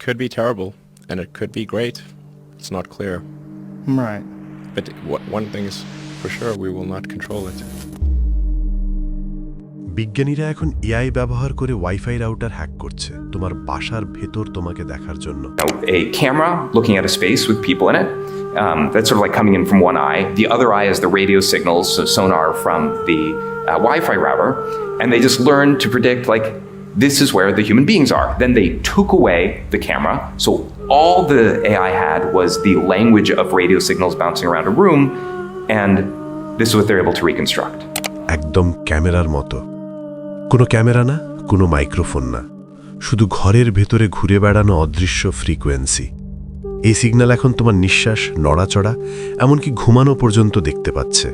could be terrible, and it could be great. It's not clear. Right. But one thing is for sure, we will not control it. বিজ্ঞানীরা এখন AI ব্যবহার করে wifi router hack করছে তোমার বাসার ভেতর তোমাকে দেখার জন্য। A camera looking at a space with people in it. That's sort of like coming in from one eye. The other eye is the radio signals, so sonar from the Wi-Fi router, and they just learned to predict like this is where the human beings are. Then they took away the camera, so all the AI had was the language of radio signals bouncing around a room, and this is what they're able to reconstruct. একদম ক্যামেরার মতো। কোনো camera না, কোনো microphone না, শুধু ঘরের ভেতরে ঘুরে বেড়ানো অদৃশ্য ফ্রিকোয়েন্সি। এই সিগন্যাল এখন তোমার নিঃশ্বাস, নড়াচড়া, এমনকি ঘুমানো পর্যন্ত দেখতে পাচ্ছে।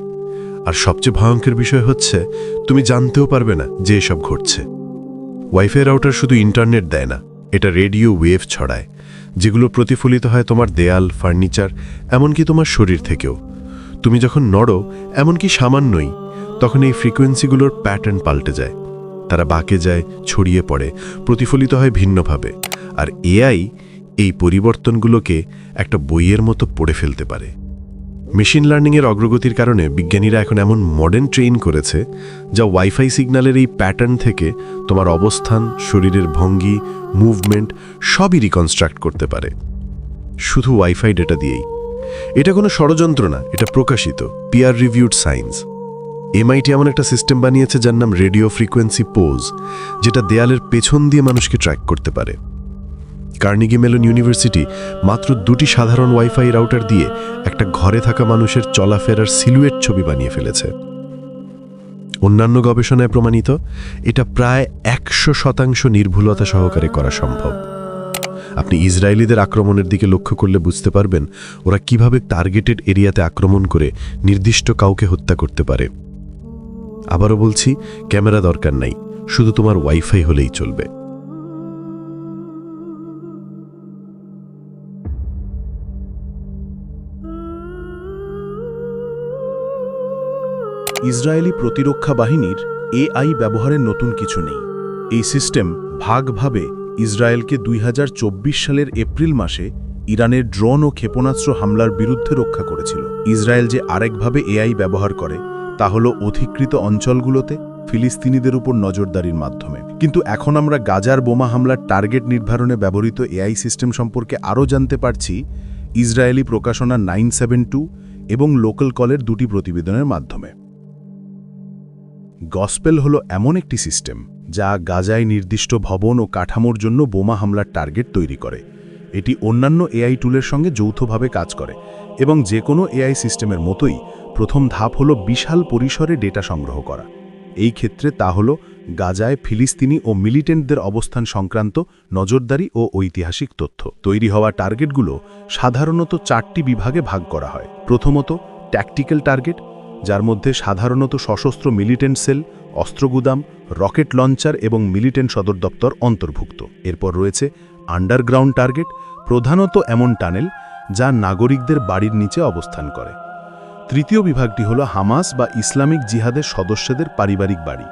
আর সবচেয়ে ভয়ঙ্কর বিষয় হচ্ছে তুমি জানতেও পারবে না যে এসব ঘটছে। ওয়াইফাই রাউটার শুধু ইন্টারনেট দেয় না, এটা রেডিও ওয়েভ ছড়ায়, যেগুলো প্রতিফলিত হয় তোমার দেয়াল, ফার্নিচার, এমনকি তোমার শরীর থেকেও। তুমি যখন নড়ো, এমনকি সামান্যই, তখন এই ফ্রিকোয়েন্সিগুলোর প্যাটার্ন পাল্টে যায়, তারা বাঁকে যায়, ছড়িয়ে পড়ে, প্রতিফলিত হয় ভিন্নভাবে। আর এআই এই পরিবর্তনগুলোকে একটা বইয়ের মতো পড়ে ফেলতে পারে। মেশিন লার্নিংয়ের অগ্রগতির কারণে বিজ্ঞানীরা এখন এমন মডার্ন ট্রেইন করেছে যা ওয়াইফাই সিগন্যালের এই প্যাটার্ন থেকে তোমার অবস্থান, শরীরের ভঙ্গি, মুভমেন্ট সবই রিকনস্ট্রাক্ট করতে পারে, শুধু ওয়াইফাই ডেটা দিয়েই। এটা কোনো ষড়যন্ত্র না, এটা প্রকাশিত পিয়ার রিভিউড সায়েন্স। এমআইটি এমন একটা সিস্টেম বানিয়েছে যার নাম রেডিও ফ্রিকোয়েন্সি পোজ, যেটা দেয়ালের পেছন দিয়ে মানুষকে ট্র্যাক করতে পারে। কার্নেগি মেলন ইউনিভার্সিটি মাত্র 2টি সাধারণ ওয়াইফাই রাউটার দিয়ে একটা ঘরে থাকা মানুষের চলাফেরার সিলুয়েট ছবি বানিয়ে ফেলেছে। অন্যান্য গবেষণায় প্রমাণিত এটা প্রায় 100% নির্ভুলতা সহকারে করা সম্ভব। আপনি ইসরায়েলিদের আক্রমণের দিকে লক্ষ্য করলে বুঝতে পারবেন ওরা কিভাবে টার্গেটেড এরিয়াতে আক্রমণ করে নির্দিষ্ট কাউকে হত্যা করতে পারে। আবারও বলছি, ক্যামেরা দরকার নাই, শুধু তোমার ওয়াইফাই হলেই চলবে। ইসরায়েলি প্রতিরক্ষা বাহিনীর এআই ব্যবহারের নতুন কিছু নেই। এই সিস্টেম ভাগভাবে ইসরায়েলকে 2024 সালের এপ্রিল মাসে ইরানের ড্রোন ও ক্ষেপণাস্ত্র হামলার বিরুদ্ধে রক্ষা করেছিল। ইসরায়েল যে আরেকভাবে এআই ব্যবহার করে তা হল অধিকৃত অঞ্চলগুলোতে ফিলিস্তিনিদের উপর নজরদারির মাধ্যমে। কিন্তু এখন আমরা গাজার বোমা হামলার টার্গেট নির্ধারণে ব্যবহৃত এআই সিস্টেম সম্পর্কে আরও জানতে পারছি ইসরায়েলি প্রকাশনা 972 এবং লোকাল কলের 2টি প্রতিবেদনের মাধ্যমে। গসপেল হল এমন একটি সিস্টেম যা গাজায় নির্দিষ্ট ভবন ও কাঠামোর জন্য বোমা হামলার টার্গেট তৈরি করে। এটি অন্যান্য এআই টুলের সঙ্গে যৌথভাবে কাজ করে এবং যে কোনো এআই সিস্টেমের মতোই প্রথম ধাপ হল বিশাল পরিসরে ডেটা সংগ্রহ করা। এই ক্ষেত্রে তা হল গাজায় ফিলিস্তিনি ও মিলিটেন্টদের অবস্থান সংক্রান্ত নজরদারি ও ঐতিহাসিক তথ্য। তৈরি হওয়া টার্গেটগুলো সাধারণত 4টি বিভাগে ভাগ করা হয়। প্রথমত ট্যাকটিক্যাল টার্গেট, যার মধ্যে সাধারণত সশস্ত্র মিলিটেন্ট সেল, অস্ত্রগুদাম, রকেট লঞ্চার এবং মিলিটেন্ট সদর দপ্তর অন্তর্ভুক্ত। এরপর রয়েছে আন্ডারগ্রাউন্ড টার্গেট, প্রধানত এমন টানেল যা নাগরিকদের বাড়ির নিচে অবস্থান করে। তৃতীয় বিভাগটি হল হামাস বা ইসলামিক জিহাদের সদস্যদের পারিবারিক বাড়ি।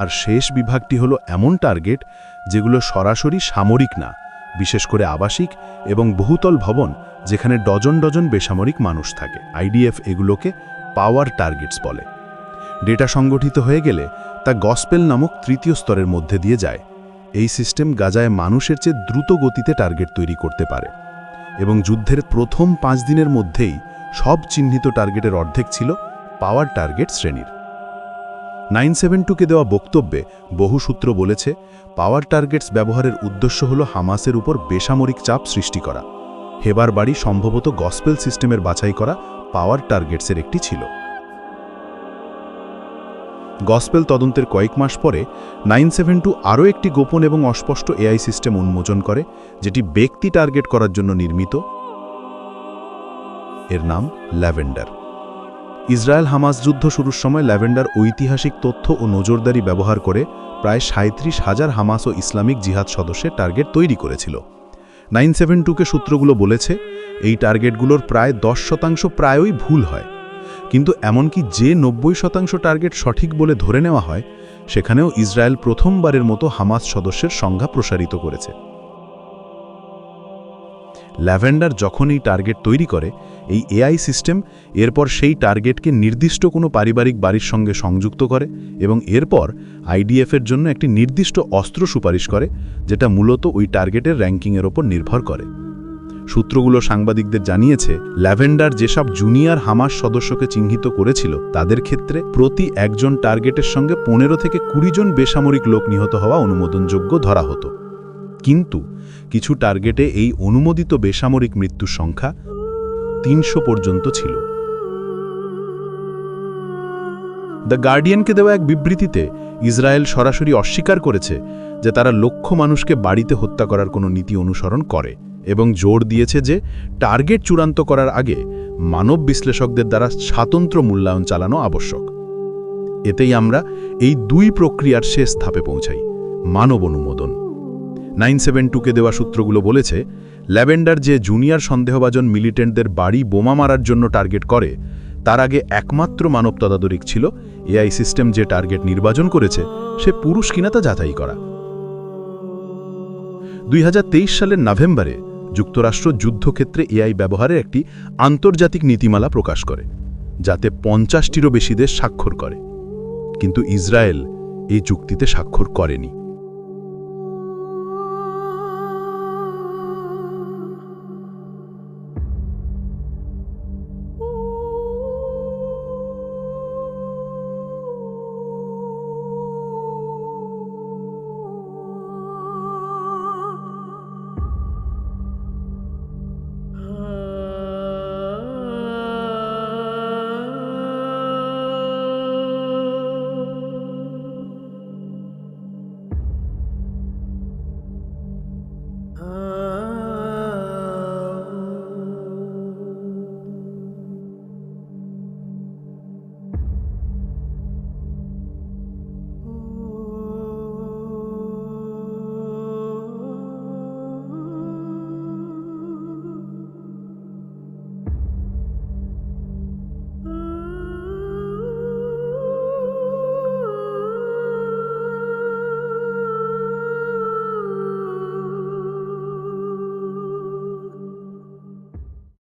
আর শেষ বিভাগটি হল এমন টার্গেট যেগুলো সরাসরি সামরিক না, বিশেষ করে আবাসিক এবং বহুতল ভবন যেখানে ডজন ডজন বেসামরিক মানুষ থাকে। আইডিএফ এগুলোকে পাওয়ার টার্গেটস বলে। ডেটা সংগঠিত হয়ে গেলে তা গসপেল নামক তৃতীয় স্তরের মধ্যে দিয়ে যায়। এই সিস্টেম গাজায় মানুষের চেয়ে দ্রুত গতিতে টার্গেট তৈরি করতে পারে এবং যুদ্ধের প্রথম 5 দিনের মধ্যেই সব চিহ্নিত টার্গেটের অর্ধেক ছিল পাওয়ার টার্গেট শ্রেণীর। 972কে দেওয়া বক্তব্যে বহু সূত্র বলেছে পাওয়ার টার্গেটস ব্যবহারের উদ্দেশ্য হল হামাসের উপর বেসামরিক চাপ সৃষ্টি করা। হেবার বাড়ি সম্ভবত গসপেল সিস্টেমের বাছাই করা পাওয়ার টার্গেটসের একটি ছিল। গসপেল তদন্তের কয়েক মাস পরে 972 আরও একটি গোপন এবং অস্পষ্ট এআই সিস্টেম উন্মোচন করে, যেটি ব্যক্তি টার্গেট করার জন্য নির্মিত। এর নাম ল্যাভেন্ডার। ইসরায়েল হামাস যুদ্ধ শুরুর সময় ল্যাভেন্ডার ঐতিহাসিক তথ্য ও নজরদারি ব্যবহার করে প্রায় 37,000 হামাস ও ইসলামিক জিহাদ সদস্যের টার্গেট তৈরি করেছিল। 972কে সূত্রগুলো বলেছে এই টার্গেটগুলোর প্রায় 10% প্রায়ই ভুল হয়, কিন্তু এমনকি যে 90% টার্গেট সঠিক বলে ধরে নেওয়া হয় সেখানেও ইসরায়েল প্রথমবারের মতো হামাস সদস্যের সংখ্যা প্রসারিত করেছে। ল্যাভেন্ডার যখন এই টার্গেট তৈরি করে, এই এআই সিস্টেম এরপর সেই টার্গেটকে নির্দিষ্ট কোনো পারিবারিক বাড়ির সঙ্গে সংযুক্ত করে এবং এরপর আইডিএফের জন্য একটি নির্দিষ্ট অস্ত্র সুপারিশ করে, যেটা মূলত ওই টার্গেটের র্যাঙ্কিংয়ের ওপর নির্ভর করে। সূত্রগুলো সাংবাদিকদের জানিয়েছে, ল্যাভেন্ডার যেসব জুনিয়র হামাস সদস্যকে চিহ্নিত করেছিল তাদের ক্ষেত্রে প্রতি একজন টার্গেটের সঙ্গে 15 থেকে 20 জন বেসামরিক লোক নিহত হওয়া অনুমোদনযোগ্য ধরা হতো। কিন্তু কিছু টার্গেটে এই অনুমোদিত বেসামরিক মৃত্যুর সংখ্যা 300 পর্যন্ত ছিল। দ্য গার্ডিয়ানকে দেওয়া এক বিবৃতিতে ইসরায়েল সরাসরি অস্বীকার করেছে যে তারা লক্ষ মানুষকে বাড়িতে হত্যা করার কোনো নীতি অনুসরণ করে এবং জোর দিয়েছে যে টার্গেট চূড়ান্ত করার আগে মানব বিশ্লেষকদের দ্বারা স্বাতন্ত্র্য মূল্যায়ন চালানো আবশ্যক। এতেই আমরা এই দুই প্রক্রিয়ার শেষ ধাপে পৌঁছাই, মানব অনুমোদন। 972কে দেওয়া সূত্রগুলো বলেছে, ল্যাভেন্ডার যে জুনিয়র সন্দেহভাজন মিলিটেন্টদের বাড়ি বোমা মারার জন্য টার্গেট করে, তার আগে একমাত্র মানব তদারক ছিল এআই সিস্টেম যে টার্গেট নির্বাচন করেছে সে পুরুষ কিনা তা যাচাই করা। 2023 সালের নভেম্বরে যুক্তরাষ্ট্র যুদ্ধক্ষেত্রে এআই ব্যবহারের একটি আন্তর্জাতিক নীতিমালা প্রকাশ করে, যাতে 50টিরও বেশি দেশ স্বাক্ষর করে। কিন্তু ইসরায়েল এই চুক্তিতে স্বাক্ষর করেনি।